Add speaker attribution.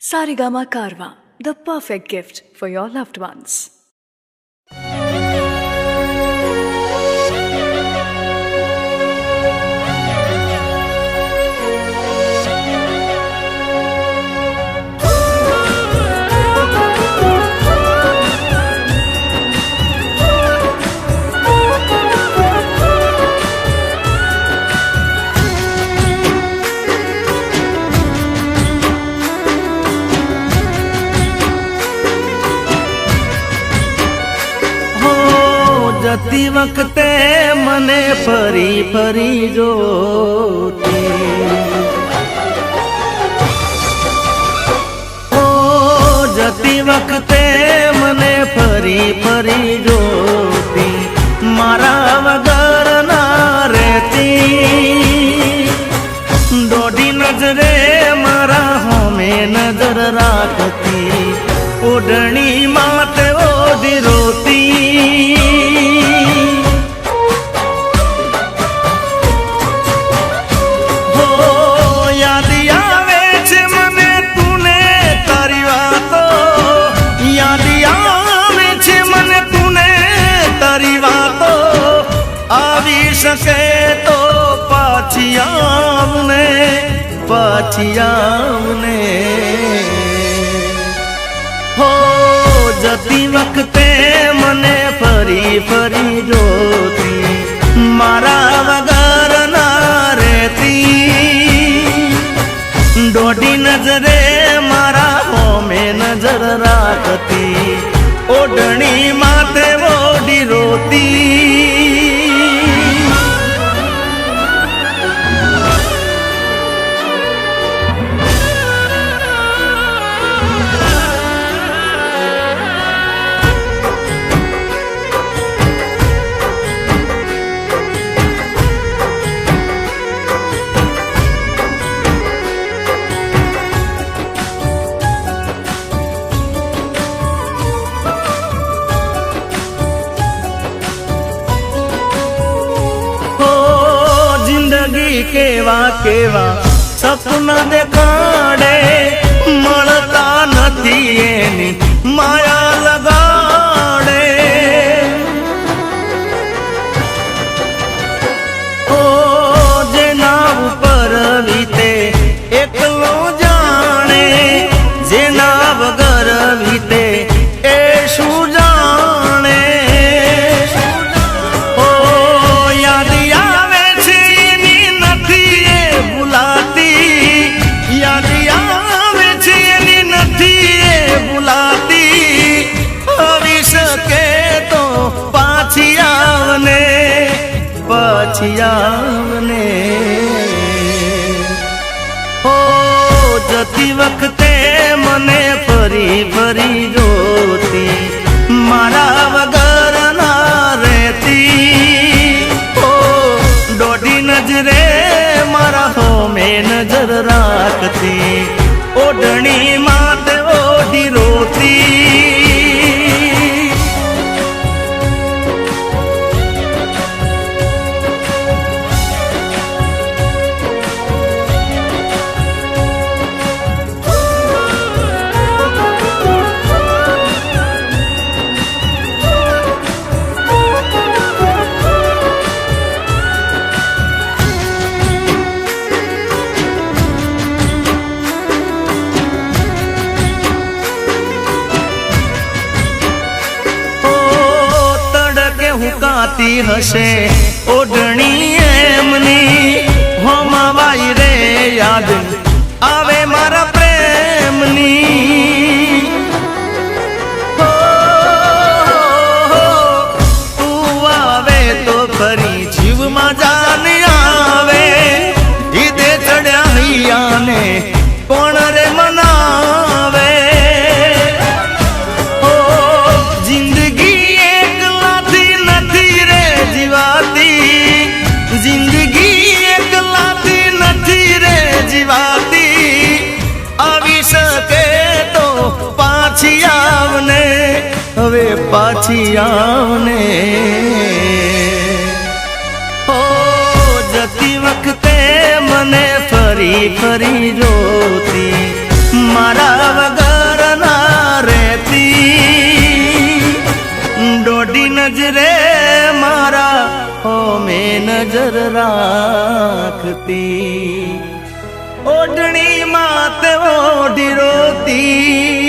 Speaker 1: Sarigama Karwa, the perfect gift for your loved ones.
Speaker 2: जती वक्ते मने फरी फरी जोती ओ जती वक्ते मने फरी फरी जोती मारा वगर ना रहती दोडी नजरे मारा होमे नजर राखती ओढ़नी माते ओढ़ी रोती सके तो पाछियावने हो जती वक्ते मने फरी फरी जोती मारा वगर ना रहती दोडी नजरे मारा होमे नजर राखती ओढ़नी माथे ओढ़ी रोती केवा केवा सपना देखाड़े मळता नथी एनी माया लगाड़े ओ जेना ऊपर वीते एकलो जाने जेना वगर वीते ए शू जाने पाछियावने हो जती वक्ते मने फरी फरी जोती मारा वगर ना रहती हो दोडी नजरे मारा होमे नजर राखती ओढ़नी माते ओढ़ी रोती हुकाती हसे ओढ़नी एमनी होमावाई रे याद आवे मारा प्रेमनी हो, तू आवे तो फरी जीव मा जान आवे ईदे चढ़या हैया ने कोण रे मनावे जिंदगी एक लाती नथी रे जीवाती आवी सके तो पाछी आवने हवे पाछी आवने हो जती वक्ते मने फरी फरी जोती મારા વગર ના રહેતી દોઢી નજરે મારા હોમે નજર રાખતી ઓઢણી માત ઓઢી રોતી